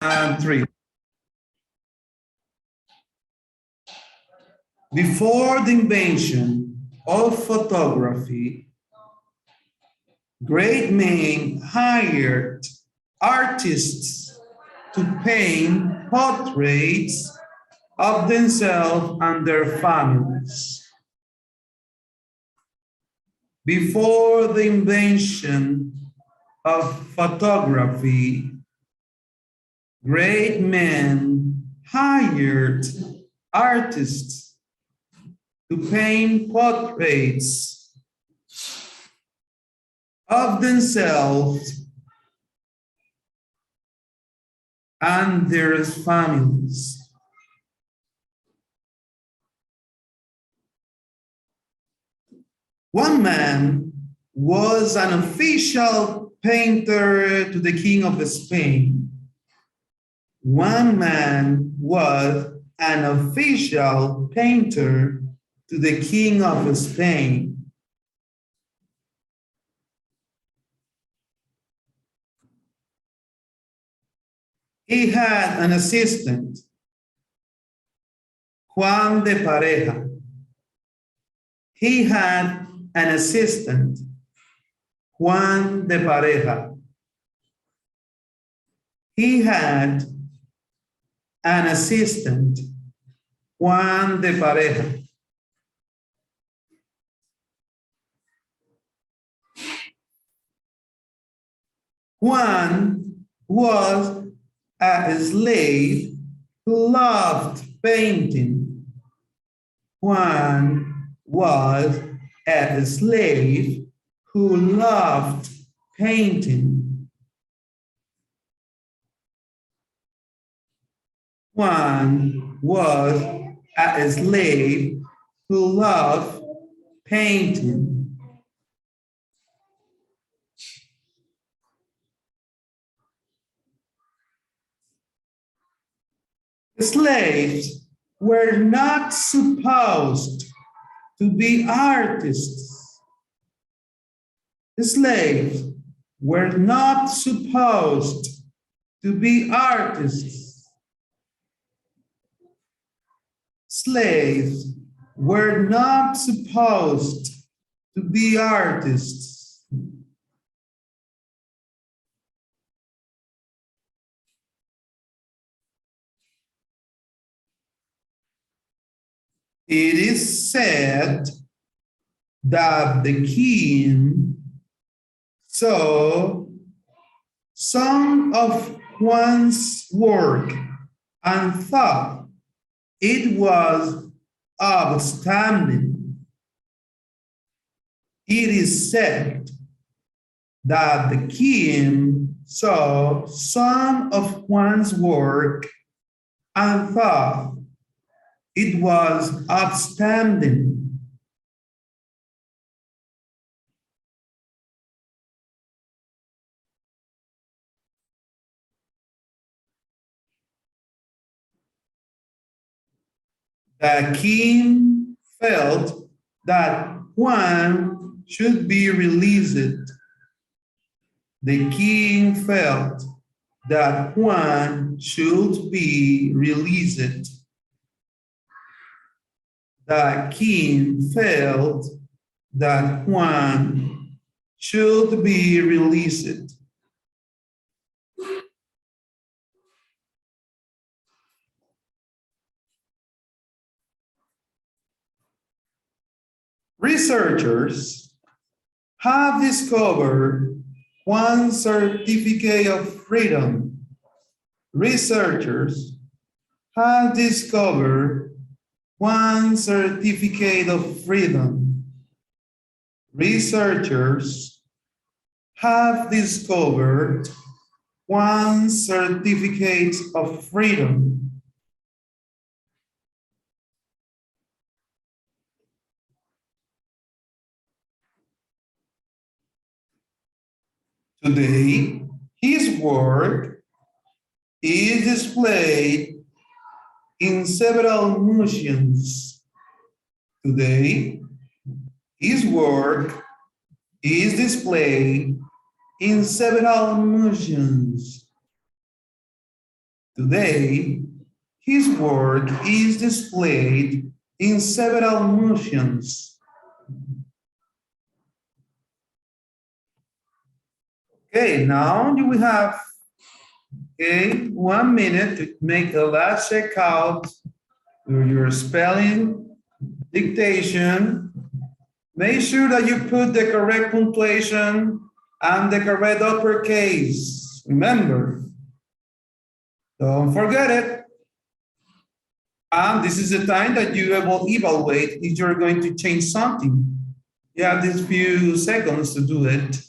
And three. Before the invention of photography, great men hired artists to paint portraits of themselves and their families. Before the invention of photography, great men hired artists to paint portraits of themselves and their families. One man was an official painter to the King of Spain. One man was an official painter to the King of Spain. He had an assistant, Juan de Pareja. He had an assistant, Juan de Pareja. He had an assistant, Juan de Pareja. Juan was a slave who loved painting. Juan was a slave who loved painting. Juan was a slave who loved painting. Slaves were not supposed to be artists. Slaves were not supposed to be artists. Slaves were not supposed to be artists. It is said that the king saw some of Juan's work and thought it was outstanding. It is said that the king saw some of Juan's work and thought it was outstanding. The king felt that Juan should be released. The king felt that Juan should be released. The king felt that Juan should be released. Researchers have discovered Juan's certificate of freedom. Researchers have discovered Juan's certificate of freedom. Researchers have discovered Juan's certificate of freedom. Today, his work is displayed in several museums. Today, his work is displayed in several museums. Today, his work is displayed in several museums. Okay, now you will have 1 minute to make a last checkout with your spelling, dictation. Make sure that you put the correct punctuation and the correct uppercase. Remember, don't forget it. And this is the time that you will evaluate if you're going to change something. You have these few seconds to do it.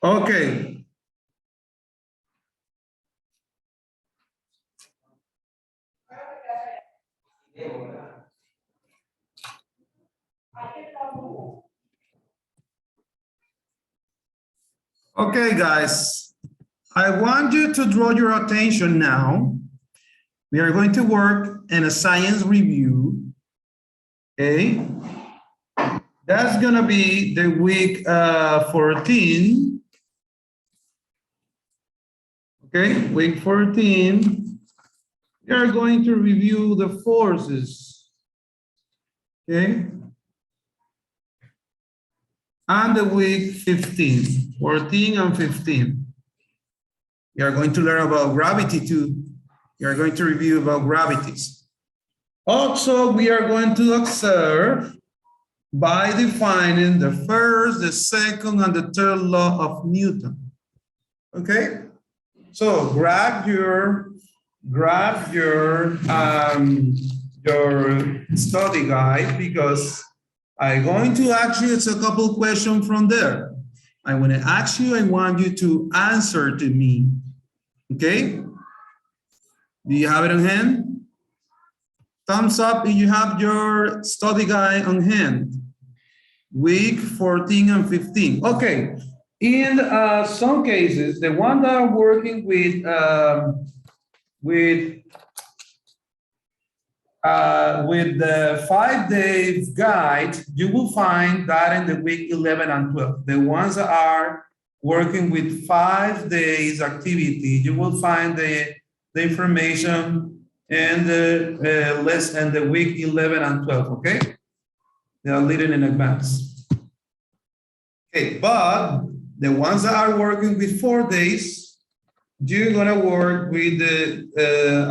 Okay. Okay, guys, I want you to draw your attention now. We are going to work in a science review, okay? That's gonna be the week 14. Okay, week 14. We are going to review the forces, okay? And the week 15, 14 and 15. We are going to learn about gravity too. We are going to review about gravities. Also, we are going to observe by defining the first, the second, and the third law of Newton. Okay? So grab your study guide, because I'm going to ask you a couple questions from there. I want to ask you, I want you to answer to me. Okay? Do you have it on hand? Thumbs up if you have your study guide on hand. Week 14 and 15. Okay. In some cases, the one that are working with the 5-day guide, you will find that in the week 11 and 12. The ones that are working with 5 days activity, you will find the information and the list and the week 11 and 12, okay? They are leading in advance. Okay, but the ones that are working with 4 days, you're gonna work with the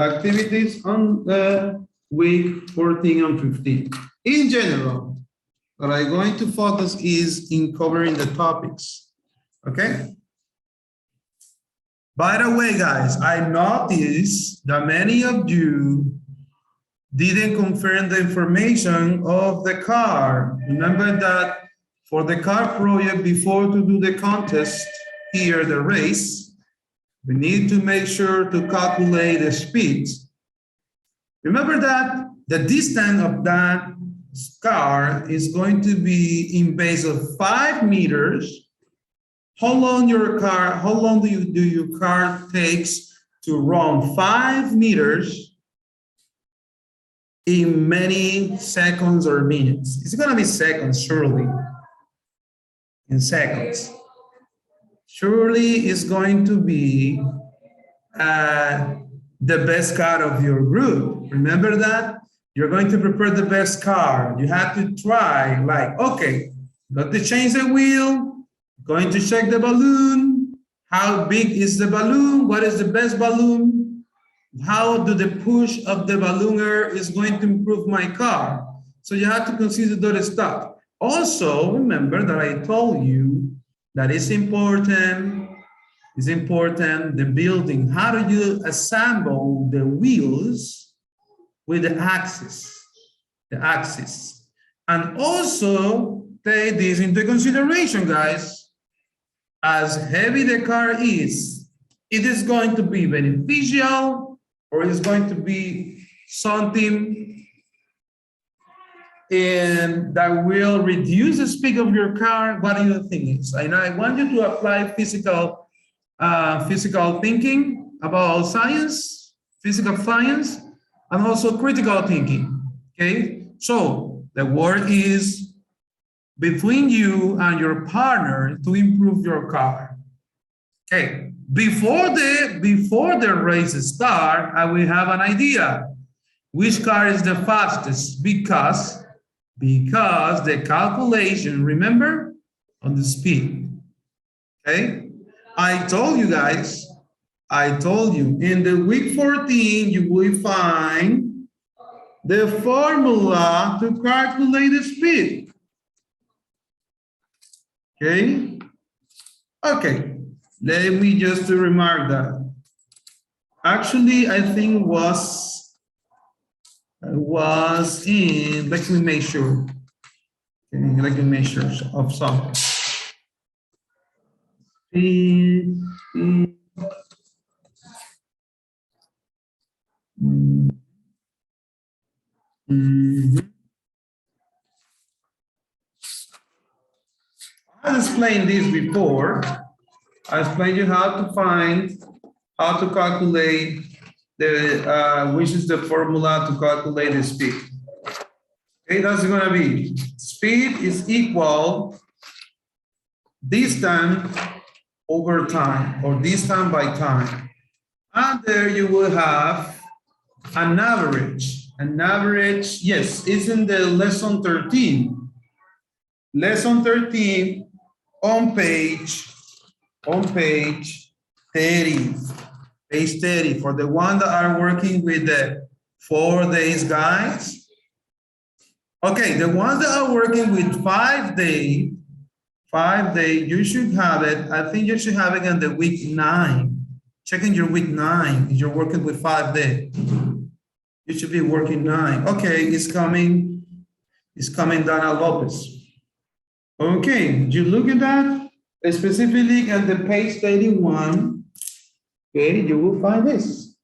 activities on the week 14 and 15. In general, what I'm going to focus is in covering the topics, okay? By the way, guys, I noticed that many of you didn't confirm the information of the car. Remember that for the car project, before to do the contest here, the race, we need to make sure to calculate the speeds. Remember that the distance of that car is going to be in base of 5 meters. How long do your car takes to run 5 meters in many seconds or minutes? It's gonna be seconds, surely. In seconds. Surely it's going to be the best car of your group. Remember that? You're going to prepare the best car. You have to try, like, okay, got to change the wheel, going to check the balloon. How big is the balloon? What is the best balloon? How do the push of the ballooner is going to improve my car? So you have to consider those stuff. Also, remember that I told you that it's important, the building. How do you assemble the wheels with the axis. The axis. And also take this into consideration, guys. As heavy the car is, it is going to be beneficial or it's going to be something that will reduce the speed of your car. What do you think is? And I want you to apply physical thinking about science, physical science, and also critical thinking. Okay, so the word is between you and your partner to improve your car. Okay, before the race start, I will have an idea which car is the fastest because the calculation, remember, on the speed. Okay, I told you guys, in the week 14 you will find the formula to calculate the speed. Okay, let me just remark that. Actually, I think was in, let me make sure. Okay, let me make sure of something. Speed. I explained this before. I explained you how to calculate the, which is the formula to calculate the speed. Okay, that's gonna be, speed is equal distance over time, or distance by time. And there you will have an average. An average, yes, it's in the lesson 13. Lesson 13 on page 30. Page 30, for the one that are working with the 4 days guides. Okay, the ones that are working with 5 day, you should have it. I think you should have it in the week 9. Checking your week 9, if you're working with 5 days. You should be working 9. Okay, it's coming, Dana Lopez. Okay, you look at that, specifically at the page 31. Okay, you will find this.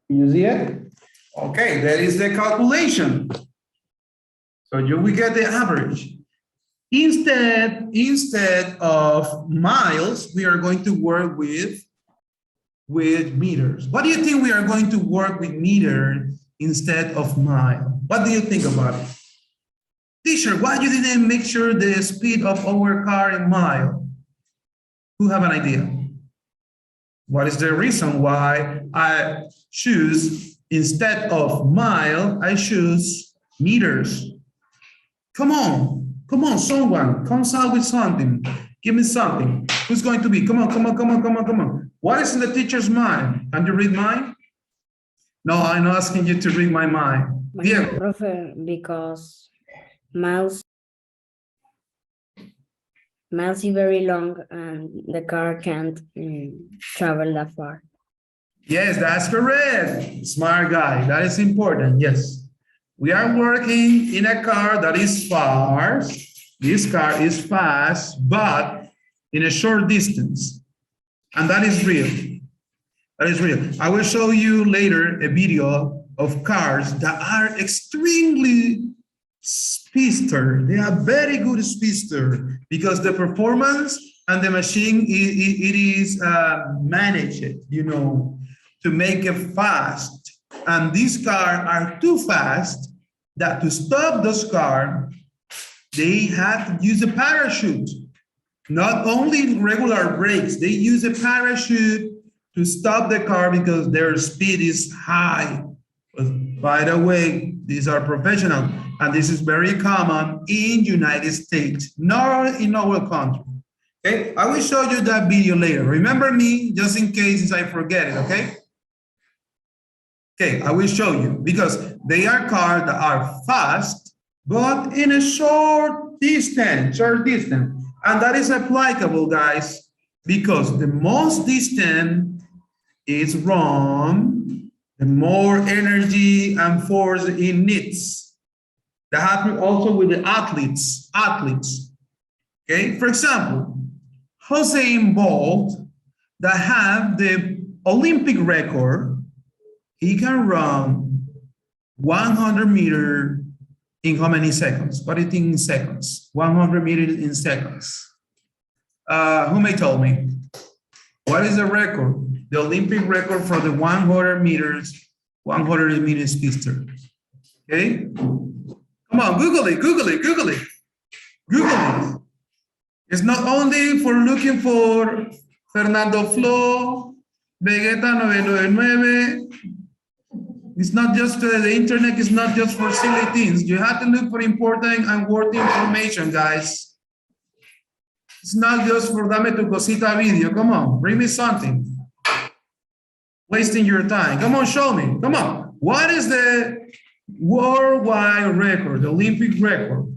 You see it? Okay, that is the calculation. So you will get the average. Instead of miles, we are going to work with meters. What do you think we are going to work with meter instead of mile? What do you think about it? Teacher, why you didn't make sure the speed of our car in mile? Who have an idea? What is the reason why I choose, instead of mile, I choose meters? Come on, someone, comes out with something. Give me something. Who's going to be? Come on. What is in the teacher's mind? Can you read mine? No, I'm not asking you to read my mind. Yeah. Profe, because miles is very long and the car can't travel that far. Yes, that's correct. Smart guy. That is important. Yes. We are working in a car that is fast. This car is fast, but in a short distance. And that is real. That is real. I will show you later a video of cars that are extremely speedster. They are very good speedster because the performance and the machine, it is managed, you know, to make it fast. And these cars are too fast that to stop those cars, they have to use a parachute. Not only regular brakes, they use a parachute to stop the car because their speed is high. But by the way, these are professional, and this is very common in United States, not in our country. Okay, I will show you that video later. Remember me, just in case I forget it, okay? Okay, I will show you because they are cars that are fast, but in a short distance. And that is applicable, guys, because the most distant is wrong. the more energy and force it needs. That happens also with the athletes. Okay, for example, Usain Bolt that have the Olympic record, he can run 100 meters in how many seconds? What do you think in seconds? 100 meters in seconds. Who may tell me? What is the record? The Olympic record for the 100 meters pistol. Okay? Come on, Google it. It's not only for looking for Fernando Flo, Vegeta 999. It's not just the internet is not just for silly things. You have to look for important and worthy information, guys. It's not just for dame tu cosita video. Come on, bring me something. Wasting your time. Come on, show me. Come on. What is the worldwide record, the Olympic record?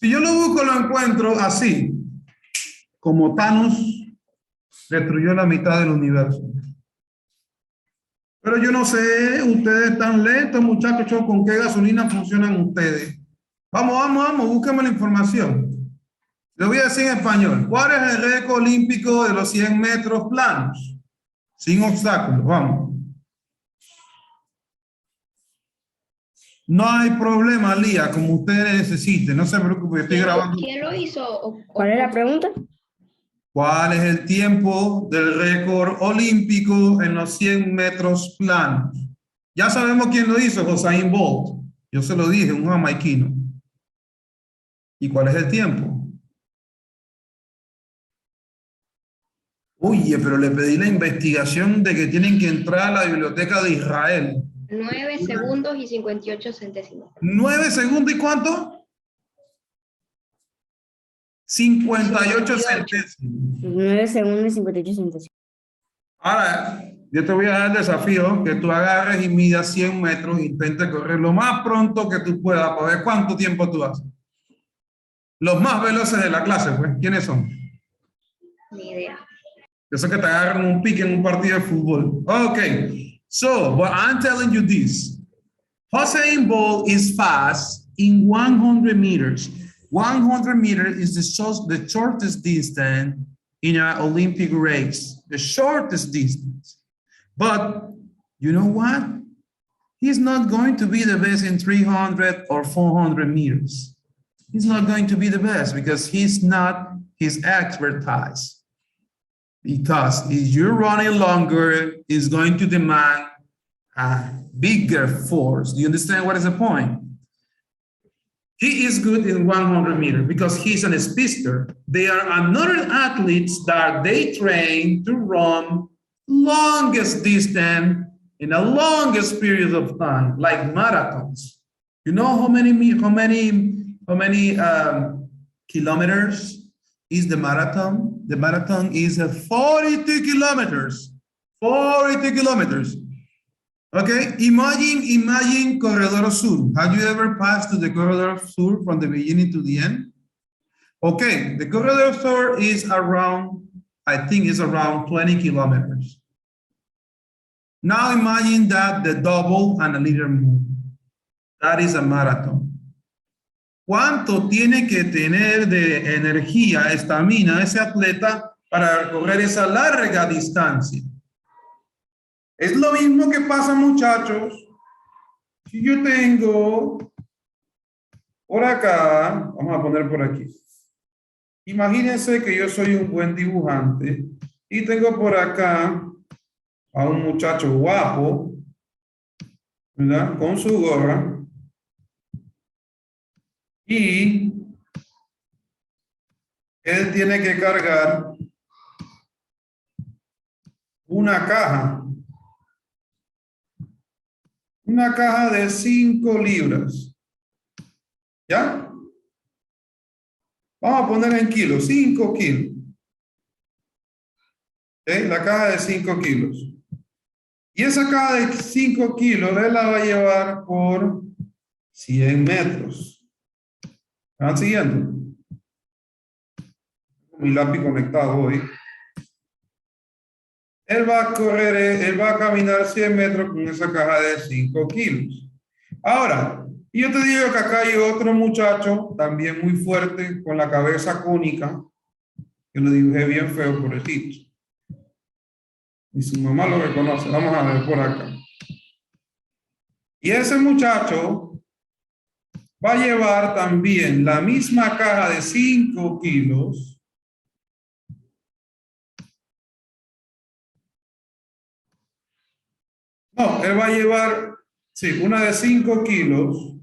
Si yo lo busco, lo encuentro así, como Thanos destruyó la mitad del universo. Pero yo no sé, ustedes están lentos, muchachos, ¿con qué gasolina funcionan ustedes? Vamos, búsqueme la información. Le voy a decir en español. ¿Cuál es el récord olímpico de los 100 metros planos? Sin obstáculos, vamos. No hay problema, Lía, como usted necesite. No se preocupe, estoy grabando. ¿Quién lo hizo? ¿Cuál es la pregunta? ¿Cuál es el tiempo del récord olímpico en los 100 metros planos? Ya sabemos quién lo hizo, Usain Bolt. Yo se lo dije, un jamaiquino. ¿Y cuál es el tiempo? Oye, pero le pedí la investigación de que tienen que entrar a la biblioteca de Israel. 9 segundos y 58 centésimos. 9 segundos y ¿cuánto? 58 centésimos. 9 segundos y 58 centésimos. Ahora, yo te voy a dar el desafío que tú agarres y midas 100 metros e intentes correr lo más pronto que tú puedas para ver cuánto tiempo tú haces. Los más veloces de la clase, pues, ¿quiénes son? Ni idea. Eso que te agarran un pique en un partido de fútbol. Okay. So, but I'm telling you this. Usain Bolt is fast in 100 meters. 100 meters is the shortest distance in an Olympic race. The shortest distance. But you know what? He's not going to be the best in 300 or 400 meters. He's not going to be the best because he's not his expertise. Because if you're running longer, it's going to demand a bigger force. Do you understand what is the point? He is good in 100 meters because he's an speedster. There are another athletes that they train to run longest distance in the longest period of time, like marathons. You know how many kilometers is the marathon? The marathon is 42 kilometers. 42 kilometers. Okay, imagine Corredor Sur. Have you ever passed to the Corredor Sur from the beginning to the end? Okay, the Corredor Sur is around, I think it's around 20 kilometers. Now imagine that the double and a little more. That is a marathon. ¿Cuánto tiene que tener de energía, estamina, ese atleta para recorrer esa larga distancia? Es lo mismo que pasa, muchachos. Si yo tengo por acá, vamos a poner por aquí. Imagínense que yo soy un buen dibujante y tengo por acá a un muchacho guapo, ¿verdad? Con su gorra. Y él tiene que cargar una caja de 5 libras. ¿Ya? Vamos a poner en kilos, 5 kilos. ¿Okay? La caja de 5 kilos. Y esa caja de 5 kilos él la va a llevar por 100 metros. ¿Me van siguiendo? Mi lápiz conectado hoy. Él va a caminar 100 metros con esa caja de 5 kilos. Ahora, yo te digo que acá hay otro muchacho, también muy fuerte, con la cabeza cónica, que lo dibujé bien feo, pobrecito. Y su mamá lo reconoce. Vamos a ver por acá. Y ese muchacho va a llevar también la misma caja de 5 kilos. No, él va a llevar, sí, una de 5 kilos.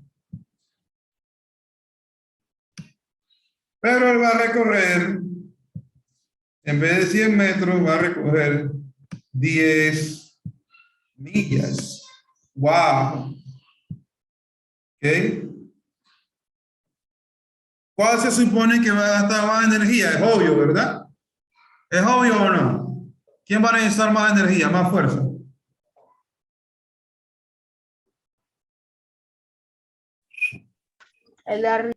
Pero él va a recorrer, en vez de 100 metros, va a recorrer 10 millas. ¡Wow! ¿Ok? ¿Cuál se supone que va a gastar más energía? Es obvio, ¿verdad? ¿Es obvio o no? ¿Quién va a necesitar más energía, más fuerza? El de arriba.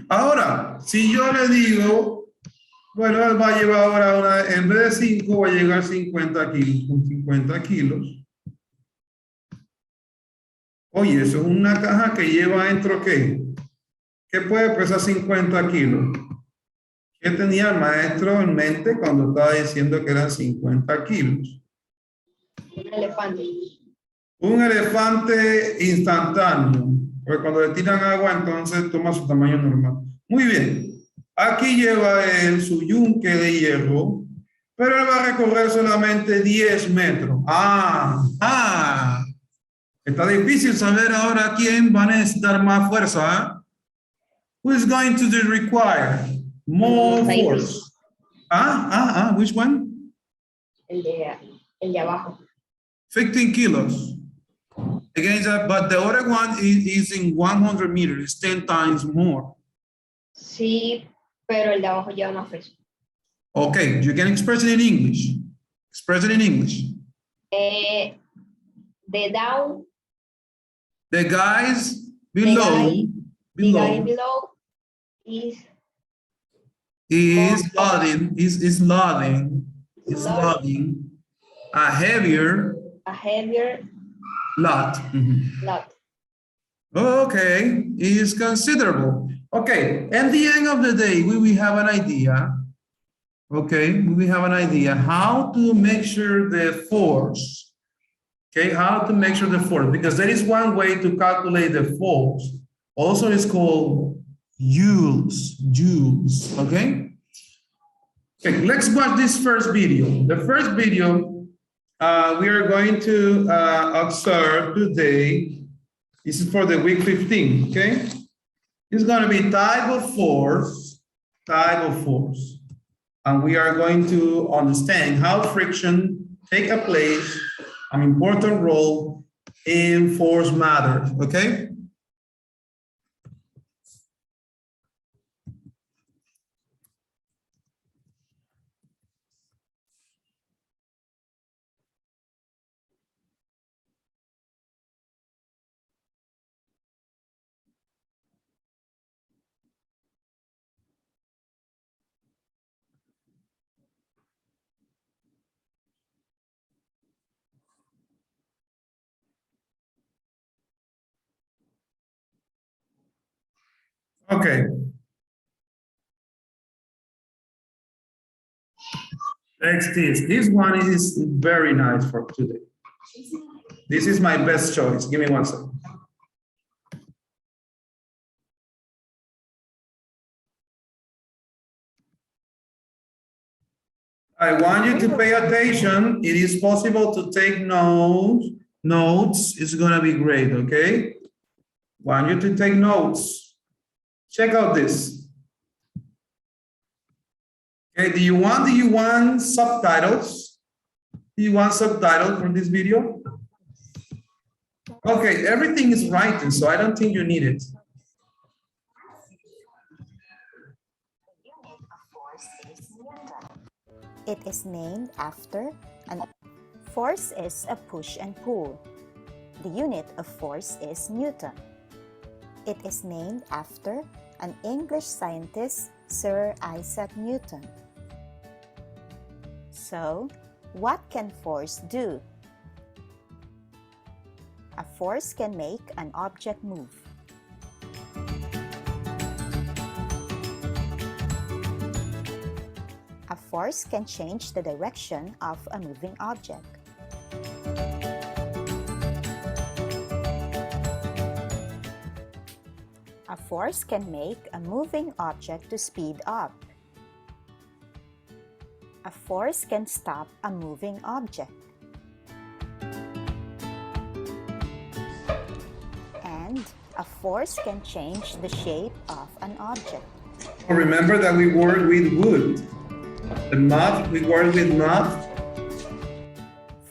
Ahora, si yo le digo, bueno, él va a llevar ahora en vez de 5, va a llegar 50 kilos, con 50 kilos. Oye, eso es una caja que lleva dentro, ¿qué? ¿Qué puede pesar 50 kilos? ¿Qué tenía el maestro en mente cuando estaba diciendo que eran 50 kilos? Un elefante. Un elefante instantáneo, porque cuando le tiran agua, entonces toma su tamaño normal. Muy bien. Aquí lleva él su yunque de hierro, pero él va a recorrer solamente 10 metros. Está difícil saber ahora quién va a necesitar más fuerza. Who is going to require more force? Which one? El de abajo. 15 kilos. Against that, but the other one is in 100 meters, 10 times more. Sí, pero el de abajo lleva más peso. Okay, you can express it in English. Express it in English. The down. The guys below, The guy below is loading a heavier lot. lot. Okay, is considerable. Okay, at the end of the day, we will have an idea. Okay, we have an idea how to measure the force. Okay, how to measure the force, because there is one way to calculate the force. Also, it's called joules, okay? Okay, let's watch this first video. The first video we are going to observe today. This is for the week 15, okay? It's gonna be type of force. And we are going to understand how friction take a place, an important role in force matters, okay? Okay. Next is, this one is very nice for today. This is my best choice. Give me one second. I want you to pay attention. It is possible to take notes. It's gonna be great, okay? Want you to take notes. Check out this. Okay, do you want subtitles? Do you want subtitles for this video? Okay, everything is written, so I don't think you need it. It is named after an force is a push and pull. The unit of force is Newton. It is named after an English scientist, Sir Isaac Newton. So, what can force do? A force can make an object move. A force can change the direction of a moving object. A force can make a moving object to speed up. A force can stop a moving object. And a force can change the shape of an object. Remember that we work with wood. The mud, we work with mud.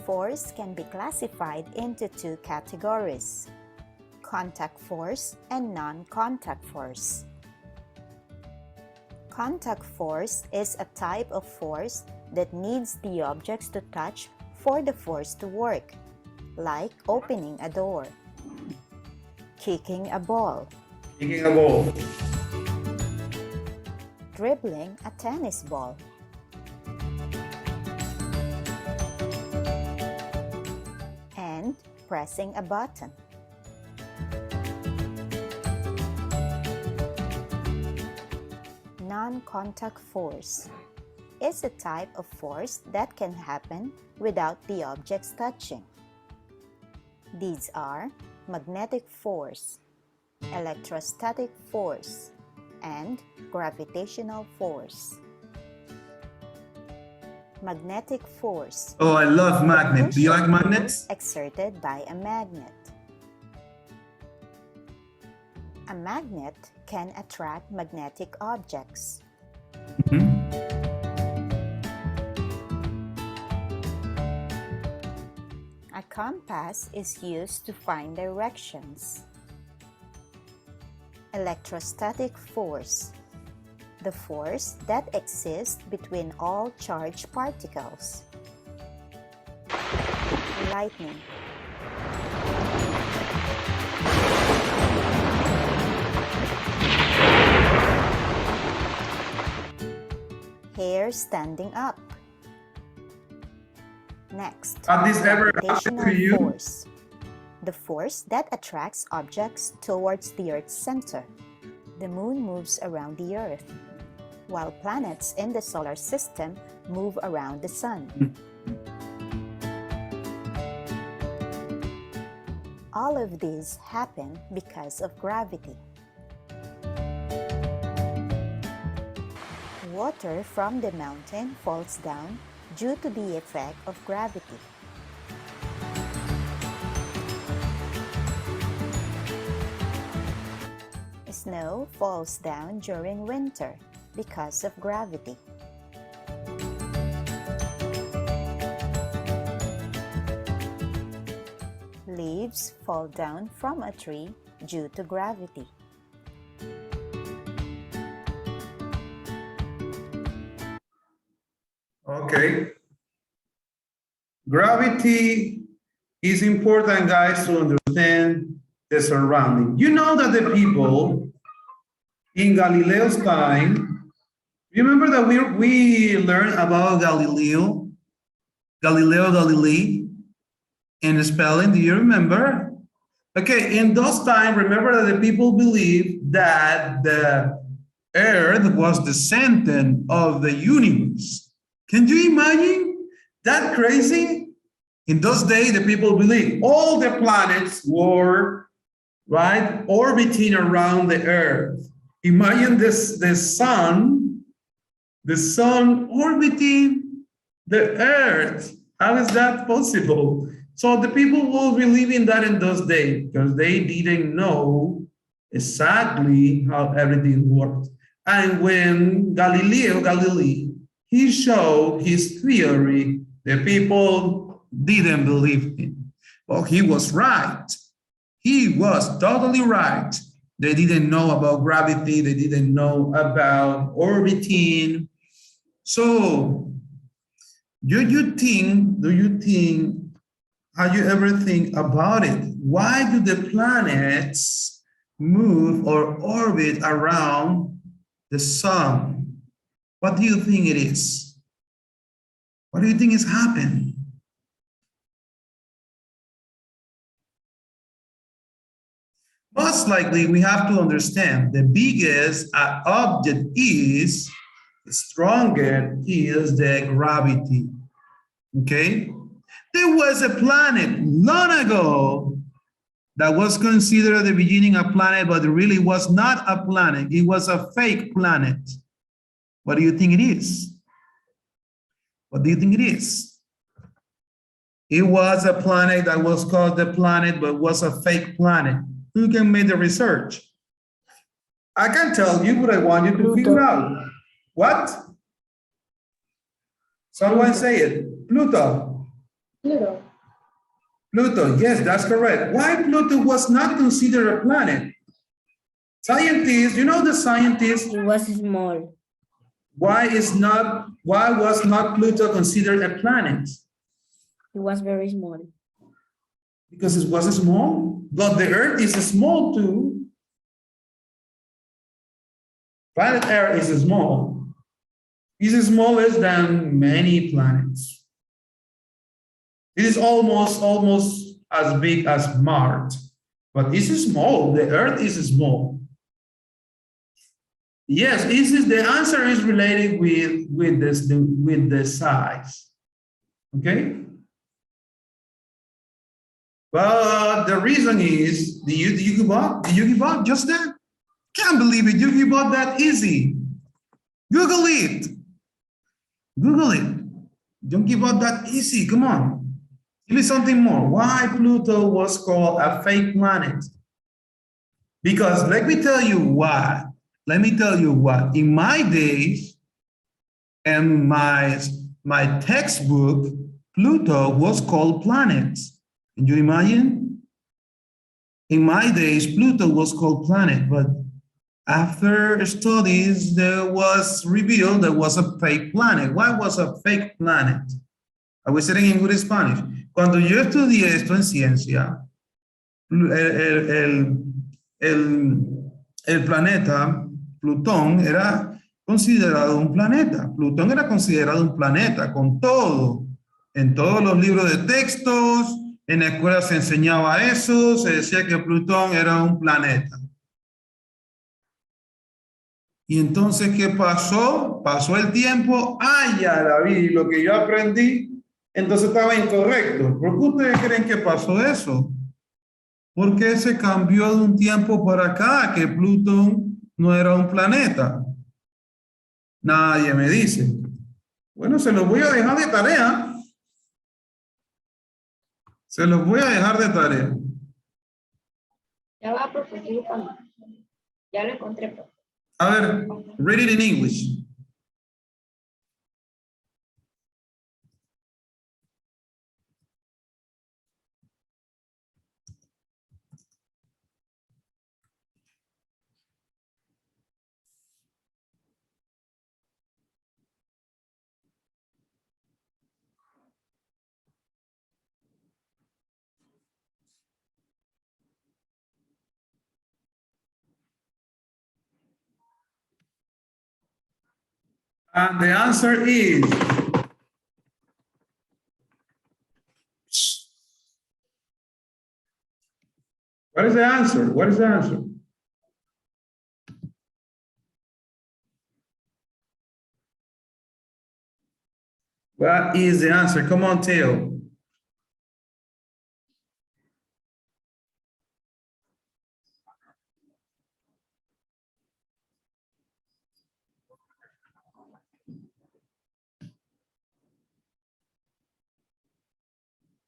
Force can be classified into two categories: contact force and non-contact force. Contact force is a type of force that needs the objects to touch for the force to work, like opening a door, kicking a ball, Kicking a ball. dribbling a tennis ball, and pressing a button. Non-contact force is a type of force that can happen without the objects touching. These are magnetic force, electrostatic force, and gravitational force. Magnetic force. Oh, I love magnets. Do you like magnets? Exerted by a magnet. A magnet can attract magnetic objects. A compass is used to find directions. Electrostatic force. The force that exists between all charged particles. Lightning. Hair standing up. Next, Has this ever happened to gravitational you? force. The force that attracts objects towards the Earth's center. The moon moves around the Earth, while planets in the solar system move around the sun. All of these happen because of gravity. Water from the mountain falls down due to the effect of gravity. Snow falls down during winter because of gravity. Leaves fall down from a tree due to gravity. Okay. Gravity is important, guys, to understand the surrounding. You know that the people in Galileo's time, remember that we learned about Galileo Galilei, in spelling, do you remember? Okay, in those times, remember that the people believed that the Earth was the center of the universe. Can you imagine that crazy? In those days, the people believed all the planets were, right, orbiting around the Earth. Imagine this, the sun orbiting the Earth. How is that possible? So the people will believe in that in those days because they didn't know exactly how everything worked. And when Galileo Galilei, he showed his theory, the people didn't believe him. Well, he was right. He was totally right. They didn't know about gravity. They didn't know about orbiting. So do you think, how you ever think about it? Why do the planets move or orbit around the sun? What do you think it is? What do you think is happening? Most likely, we have to understand the biggest an object is, the stronger is the gravity. Okay? There was a planet long ago that was considered at the beginning a planet, but it really was not a planet. It was a fake planet. What do you think it is? What do you think it is? It was a planet that was called the planet, but was a fake planet. Who can make the research? I can tell you, but I want you to figure out. What? Someone say it. Pluto. Pluto. Pluto, yes, that's correct. Why Pluto was not considered a planet? Scientists, you know the scientists, It was small. why was not Pluto considered a planet? It was very small. Because it was small, but the Earth is small too. Planet Earth is small. It's smallest than many planets. It is almost as big as Mars, but this is small. The Earth is small. Yes, the answer is related with the size. Okay. But the reason is, do you give up? Do you give up just that? Can't believe it. You give up that easy. Google it. Google it. Don't give up that easy. Come on. Give me something more. Why Pluto was called a fake planet? Because let me tell you why. Let me tell you what. In my days, and my textbook, Pluto was called planet. Can you imagine? In my days, Pluto was called planet, but after studies, there was revealed there was a fake planet. Why was a fake planet? I was saying in good Spanish. Cuando yo estudié esto en ciencia, el planeta Plutón era considerado un planeta. Plutón era considerado un planeta con todo. En todos los libros de textos, en la escuela se enseñaba eso, se decía que Plutón era un planeta. Y entonces, ¿qué pasó? Pasó el tiempo, ¡ay, ya la vi! Lo que yo aprendí, entonces estaba incorrecto. ¿Por qué ustedes creen que pasó eso? ¿Por qué se cambió de un tiempo para acá que Plutón no era un planeta? Nadie me dice. Bueno, se los voy a dejar de tarea. Se los voy a dejar de tarea. Ya va, profesor. Ya lo encontré, profe. A ver, read it in English. And the answer is what is the answer? What is the answer? What is the answer? Come on, Theo.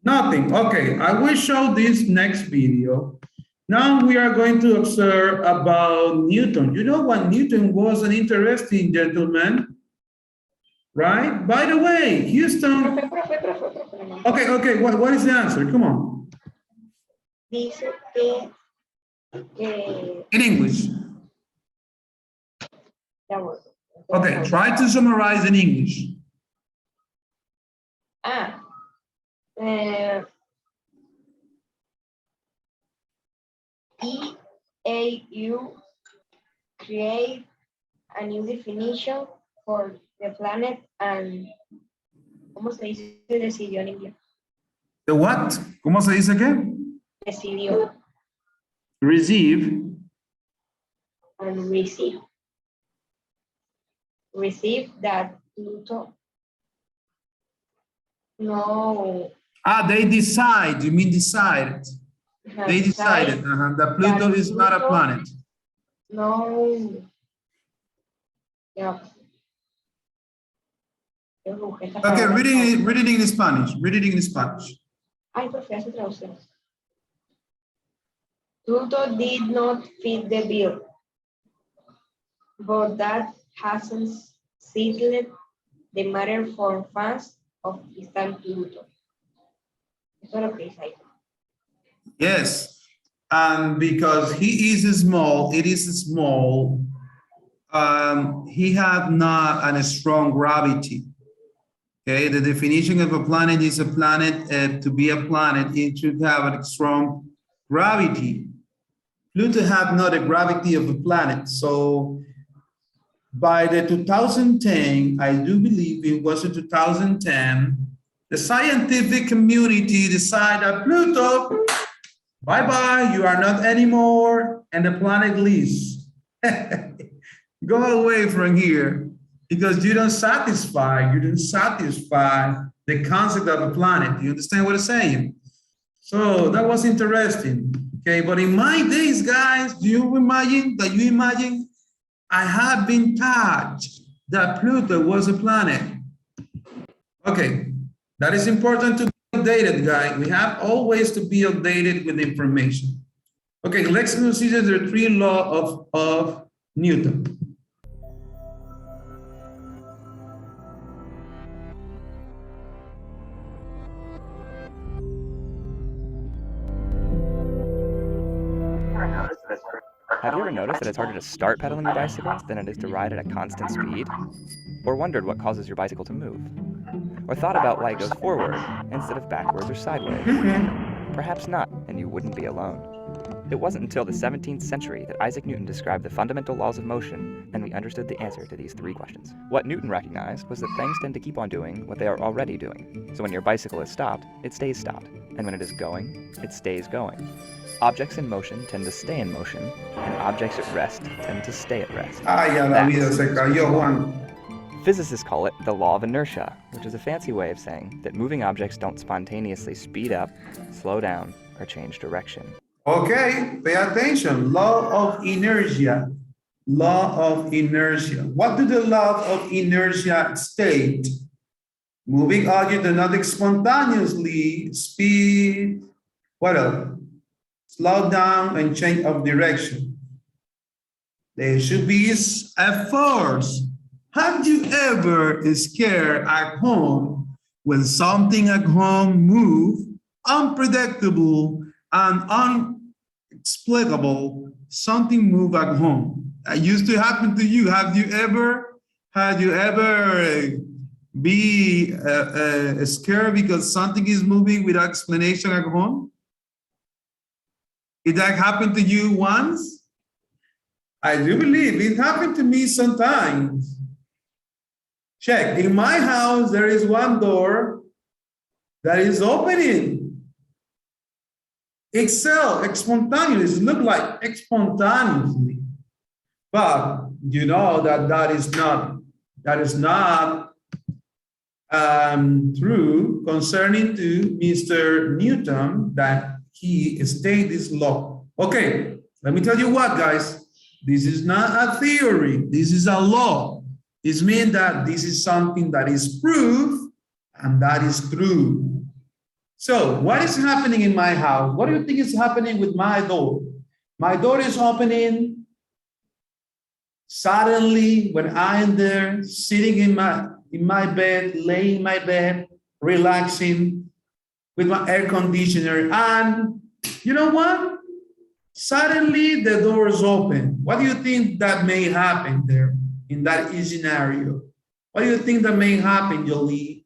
Nothing. Okay, I will show this next video. Now we are going to observe about Newton. You know what Newton was an interesting gentleman, right? By the way, Houston. Okay, what is the answer? Come on. Dice que In English. ya voy. Okay, try to summarize in English. Y FAQ create a new definition for the planet and ¿cómo se dice decidió en inglés? The what? ¿Cómo se dice qué? Decidió Receive. and receive. Receive that Pluto no They decide. You mean decided? They decided that Pluto is not a planet. No. Yeah. Okay, read it in Spanish. Read it in Spanish. Ay, por favor, traducción. Pluto did not fit the bill, but that hasn't settled the matter for fans of distant Pluto. Eso es lo que dice ahí. Yes, and because he is small, it is small. He had not a strong gravity. Okay, the definition of a planet is a planet. To be a planet, it should have a strong gravity. Pluto had not a gravity of a planet. So by the 2010, I do believe it was in 2010, the scientific community decided that Pluto, bye-bye, you are not anymore, and the planet leaves. Go away from here because you don't satisfy the concept of a planet. You understand what I'm saying? So that was interesting. Okay, but in my days, guys, do you imagine I had been taught that Pluto was a planet? Okay, that is important to be updated, guys. We have always to be updated with information. Okay, let's consider the three laws of Newton. Have you ever noticed that it's harder to start pedaling your bicycle than it is to ride at a constant speed? Or wondered what causes your bicycle to move? Or thought about why it goes forward instead of backwards or sideways? Perhaps not, and you wouldn't be alone. It wasn't until the 17th century that Isaac Newton described the fundamental laws of motion, and we understood the answer to these three questions. What Newton recognized was that things tend to keep on doing what they are already doing. So when your bicycle is stopped, it stays stopped. And when it is going, it stays going. Objects in motion tend to stay in motion, and objects at rest tend to stay at rest. La vida se cayó, Juan. Physicists call it the law of inertia, which is a fancy way of saying that moving objects don't spontaneously speed up, slow down, or change direction. Okay, pay attention. Law of inertia. Law of inertia. What do the law of inertia state? Moving objects do not spontaneously speed. What else? Slow down and change of direction. There should be a force. Have you ever scared at home when something at home move, unpredictable and unexplicable, something move at home? That used to happen to you. Had you ever be scared because something is moving without explanation at home? Did that happen to you once? I do believe it happened to me sometimes. Check, in my house, there is one door that is opening. Spontaneously, look like spontaneously. But you know that is not true concerning to Mr. Newton, that he stated this law. Okay, let me tell you what, guys. This is not a theory. This is a law. This means that this is something that is proof and that is true. So what is happening in my house? What do you think is happening with my door? My door is opening. Suddenly, when I am there, sitting in my bed, laying in my bed, relaxing with my air conditioner, and you know what? Suddenly the door is open. What do you think that may happen there in that scenario? What do you think that may happen, Jolie?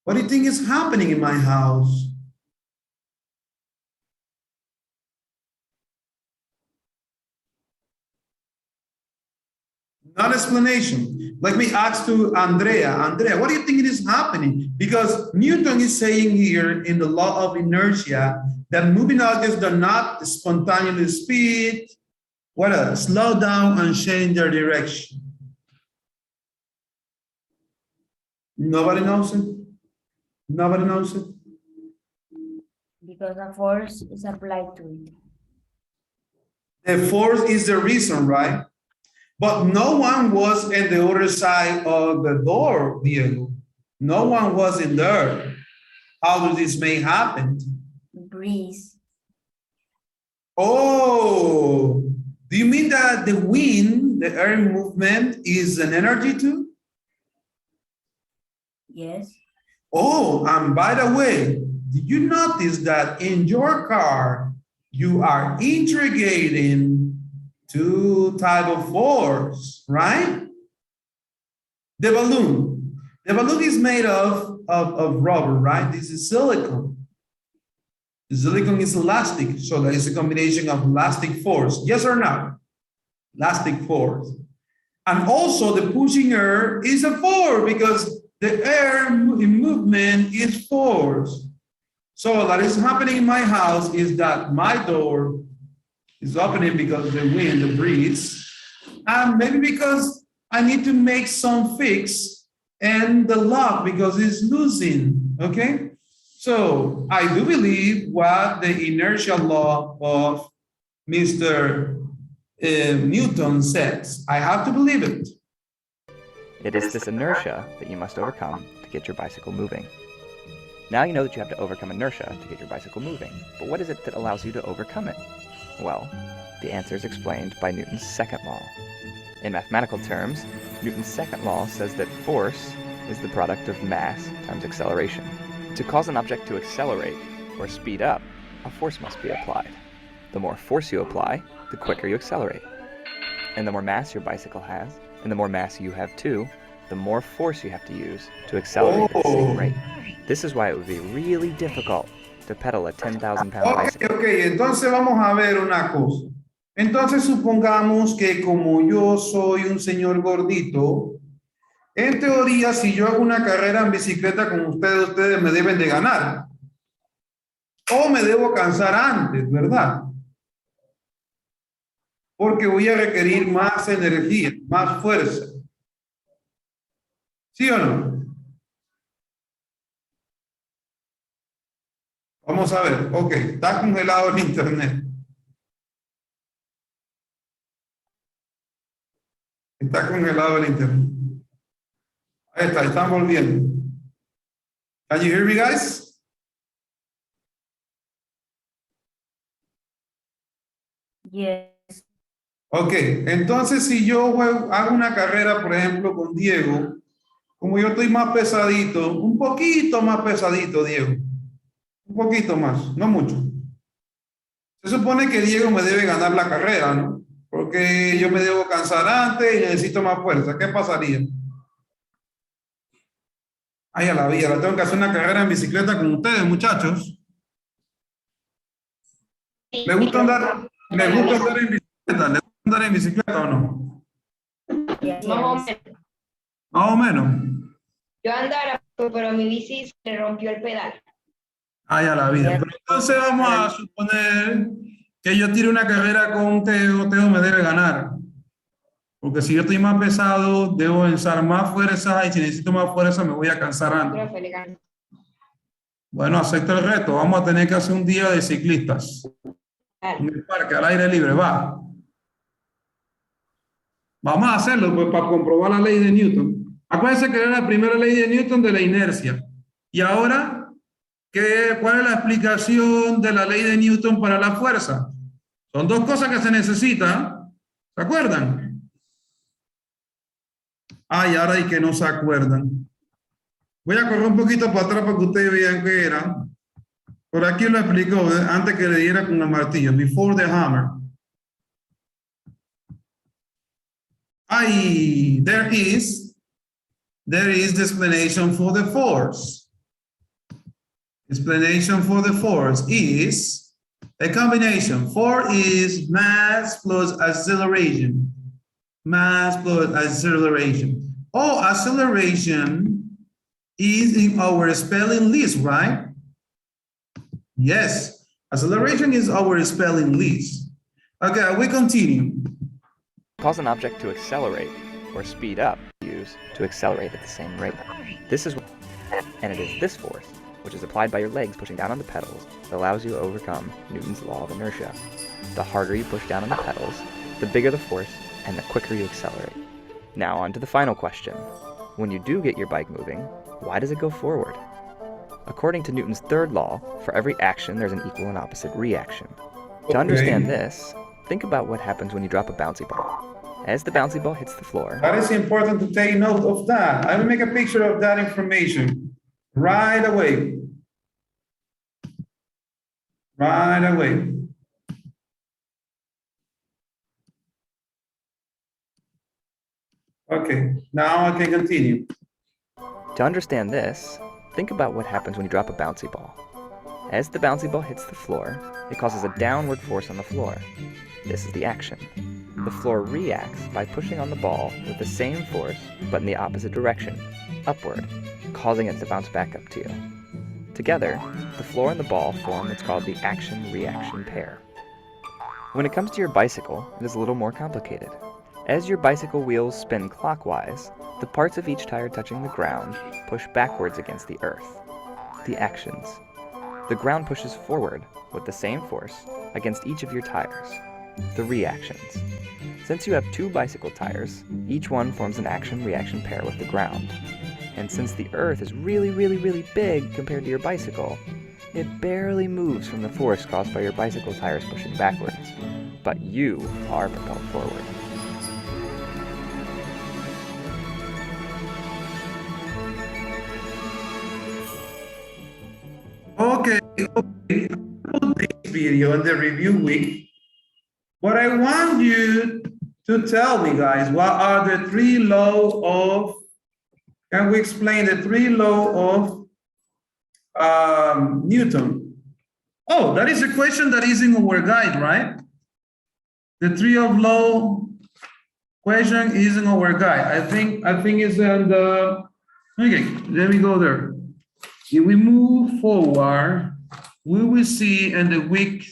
What do you think is happening in my house? Not explanation. Let me ask to Andrea. Andrea, what do you think it is happening? Because Newton is saying here in the law of inertia that moving objects do not spontaneously speed, what else? Slow down and change their direction. Nobody knows it? Nobody knows it? Because a force is applied to it. The force is the reason, right? But no one was in the other side of the door, Diego. No one was in there. How does this may happen? Breeze. Oh, do you mean that the wind, the air movement is an energy too? Yes. Oh, and by the way, did you notice that in your car, you are integrating two type of force, right? The balloon. The balloon is made of rubber, right? This is silicone. The silicone is elastic, so there is a combination of elastic force. Yes or no? Elastic force. And also the pushing air is a force because the air in movement is force. So what is happening in my house is that my door is opening because of the wind, the breeze, and maybe because I need to make some fix and the lock because it's losing, okay? So I do believe what the inertial law of Mr. Newton says. I have to believe it. It is this inertia that you must overcome to get your bicycle moving. Now you know that you have to overcome inertia to get your bicycle moving, but what is it that allows you to overcome it? Well, the answer is explained by Newton's second law. In mathematical terms, Newton's second law says that force is the product of mass times acceleration. To cause an object to accelerate or speed up, a force must be applied. The more force you apply, the quicker you accelerate. And the more mass your bicycle has, and the more mass you have too, the more force you have to use to accelerate at the same rate. This is why it would be really difficult to pedal a 10,000-pound bicycle. Ok, entonces vamos a ver una cosa. Entonces supongamos que como yo soy un señor gordito, en teoría si yo hago una carrera en bicicleta con ustedes, ustedes me deben de ganar. O me debo cansar antes, ¿verdad? Porque voy a requerir más energía, más fuerza. ¿Sí o no? Vamos a ver. Ok, está congelado el internet. Está congelado el internet. Ahí está, están volviendo. Can you hear me, guys? Yes. Ok, entonces si yo hago una carrera, por ejemplo, con Diego, como yo estoy más pesadito, un poquito más pesadito, Diego. Un poquito más, no mucho. Se supone que Diego me debe ganar la carrera, ¿no? Porque yo me debo cansar antes y necesito más fuerza. ¿Qué pasaría? Ay, a la vida, la tengo que hacer una carrera en bicicleta con ustedes, muchachos. ¿Les gusta andar en bicicleta? ¿Les gusta andar en bicicleta o no? Yes. Más o menos. Más o menos. Yo andara, pero mi bici se le rompió el pedal. Ay, a la vida. Pero entonces vamos a suponer que yo tire una carrera con Teo, Teo me debe ganar. Porque si yo estoy más pesado, debo usar más fuerza y si necesito más fuerza me voy a cansar antes. Profe, le ganó. Bueno, acepto el reto. Vamos a tener que hacer un día de ciclistas. En el parque, al aire libre, va. Vamos a hacerlo pues, para comprobar la ley de Newton. Acuérdense que era la primera ley de Newton de la inercia. Y ahora, ¿cuál es la explicación de la ley de Newton para la fuerza? Son dos cosas que se necesitan. ¿Se acuerdan? Ay, ahora hay que no se acuerdan. Voy a correr un poquito para atrás para que ustedes vean qué era. Por aquí lo explicó antes que le diera con el martillo. Before the hammer. Ay, there is the explanation for the force. Explanation for the force is a combination. Force is mass plus acceleration. Mass plus acceleration. Oh, acceleration is in our spelling list, right? Yes, acceleration is our spelling list. Okay, we continue. Cause an object to accelerate or speed up, use to accelerate at the same rate. This is, and it is this force, which is applied by your legs pushing down on the pedals, that allows you to overcome Newton's law of inertia. The harder you push down on the pedals, the bigger the force, and the quicker you accelerate. Now on to the final question. When you do get your bike moving, why does it go forward? According to Newton's third law, for every action there's an equal and opposite reaction. To understand this, think about what happens when you drop a bouncy ball. As the bouncy ball hits the floor, That is important to take note of that. I will make a picture of that information right away. Right away. Okay, now I can continue. to understand this, think about what happens when you drop a bouncy ball. As the bouncy ball hits the floor, it causes a downward force on the floor. This is the action. The floor reacts by pushing on the ball with the same force, but in the opposite direction, upward, causing it to bounce back up to you. Together, the floor and the ball form what's called the action-reaction pair. When it comes to your bicycle, it is a little more complicated. As your bicycle wheels spin clockwise, the parts of each tire touching the ground push backwards against the earth. The actions. The ground pushes forward with the same force against each of your tires. The reactions. Since you have two bicycle tires, each one forms an action-reaction pair with the ground. And since the earth is really big compared to your bicycle, it barely moves from the force caused by your bicycle tires pushing backwards. But you are propelled forward. Okay, this video in the review week. What I want you to tell me, guys, what are the three laws of, can we explain the three laws of Newton? Oh, that is a question that is in our guide, right? The three of law question is in our guide. I think it's in the, okay, let me go there. If we move forward, we will see in the week,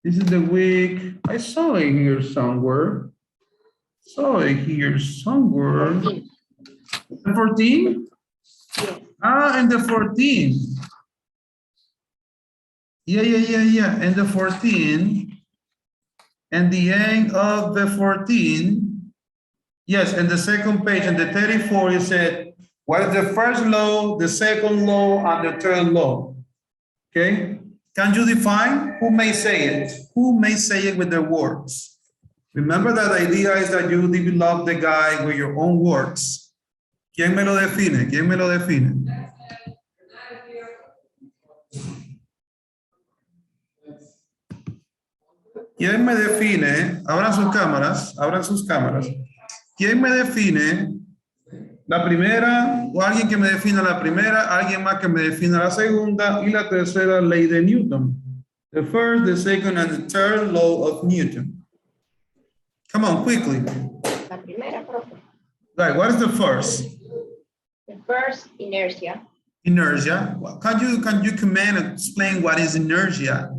this is the week, I saw it here somewhere. Saw it here somewhere. 14. The 14? Yes. Ah, and the 14. Yeah. And the 14. And the end of the 14. Yes, and the second page, and the 34, you said, what is the first law, the second law, and the third law? Okay? Can you define? Who may say it? Who may say it with their words? Remember that the idea is that you develop the guide with your own words. ¿Quién me lo define? ¿Quién me lo define? ¿Quién me define? Abran sus cámaras, abran sus cámaras. ¿Quién me define la primera, o alguien que me defina la primera, alguien más que me defina la segunda y la tercera ley de Newton? The first, the second, and the third law of Newton. Come on, quickly. La primera, profe. Right, what is the first? The first, inertia. Inertia. Well, can you command and explain what is inertia?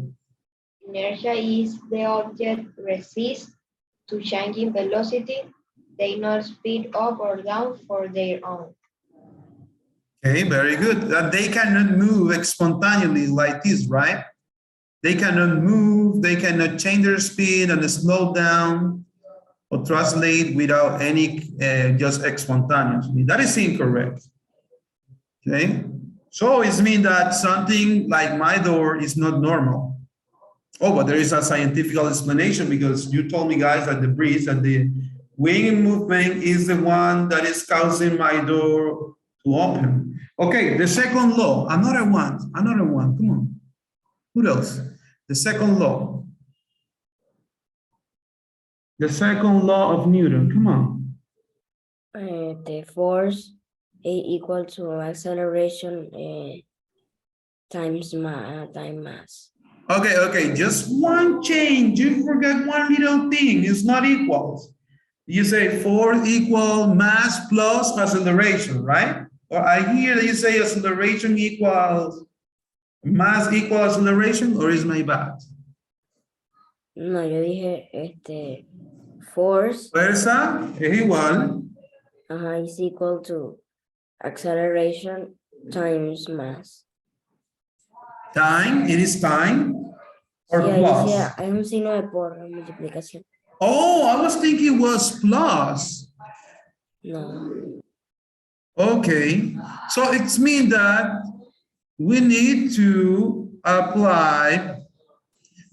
Inertia is the object resists to changing velocity. They not speed up or down for their own. Okay, very good. That they cannot move spontaneously like this, right? They cannot move, they cannot change their speed and slow down or translate without any just spontaneously. That is incorrect. Okay, so it means that something like my door is not normal. Oh, but there is a scientific explanation because you told me, guys, that the breeze and the wing movement is the one that is causing my door to open. Okay, the second law, another one, come on. Who else? The second law. The second law of Newton, come on. The force A equal to acceleration times time mass. Okay, just one change. You forgot one little thing. It's not equals. You say force equal mass plus acceleration, right? Or I hear that you say acceleration equals mass equal acceleration, or is my bad? No, yo dije, force, Fuerza es igual. is equal to acceleration times mass. Time, it is time, or Sí, ahí plus. decía, hay un signo de por la multiplicación. Oh, I was thinking it was plus. No, Okay, so it means that we need to apply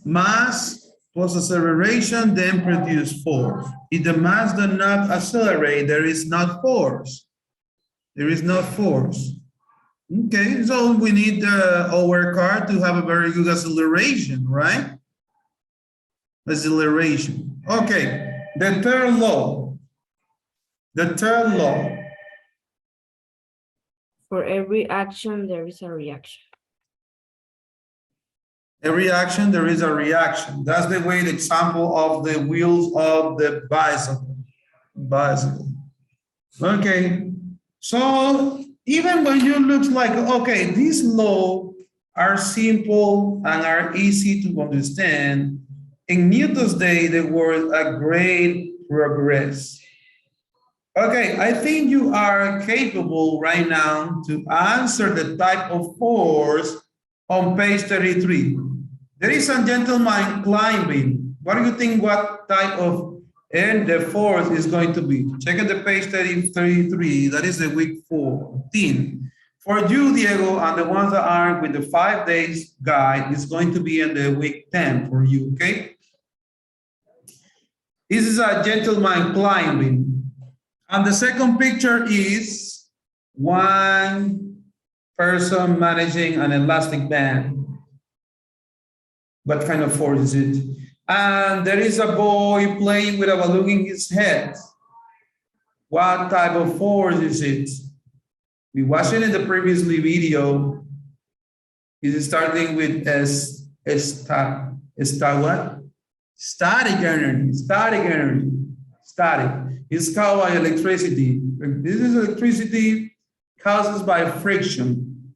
mass plus acceleration, then produce force. If the mass does not accelerate, there is not force. There is no force. Okay, so we need our car to have a very good acceleration, right? Acceleration. Okay, the third law. The third law. for every action, there is a reaction. Every action, there is a reaction. That's the way the example of the wheels of the bicycle. Bicycle. Okay, so even when you look like, okay, these laws are simple and are easy to understand, in Newton's day, they were a great progress. Okay, I think you are capable right now to answer the type of force on page 33. There is a gentleman climbing. What do you think what type of and the force is going to be? Check out the page 33, that is the week 14. For you, Diego, and the ones that are with the 5 days guide, is going to be in the week 10 for you, okay? This is a gentleman climbing. And the second picture is one person managing an elastic band. What kind of force is it? And there is a boy playing with a balloon in his head. What type of force is it? We watched it in the previous video. Is starting with what? Static energy, static energy, static. It's caused by electricity. This is electricity caused by friction.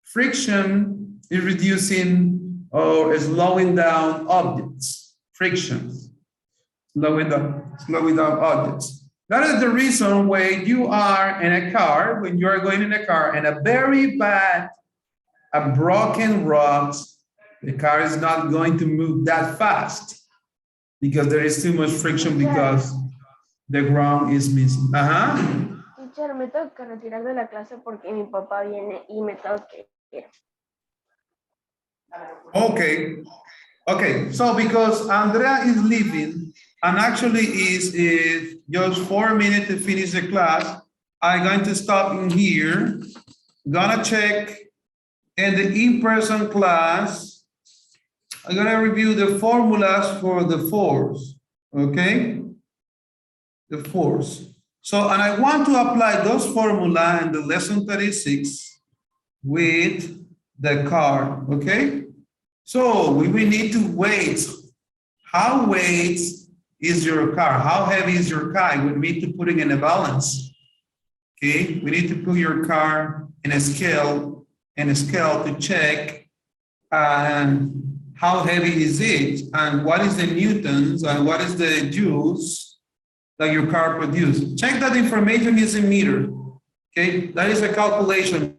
Friction is reducing or slowing down objects. Friction, slowing down objects. That is the reason when you are in a car, when you are going in a car and a very bad, a broken rocks, the car is not going to move that fast because there is too much friction because the ground is missing. Teacher, me tengo que retirar de la clase porque mi papá viene y me tengo que ir. Okay, so because Andrea is leaving and actually is just 4 minutes to finish the class, I'm going to stop in here. Gonna check in the in-person class. I'm gonna review the formulas for the force, okay? The force. So, and I want to apply those formula in the lesson 36 with the car, okay? So we will need to weight. How weight is your car? How heavy is your car? We need to put it in a balance, okay? We need to put your car in a scale to check how heavy is it and what is the newtons and what is the joules that your car produces. Check that information is in meter, okay? That is a calculation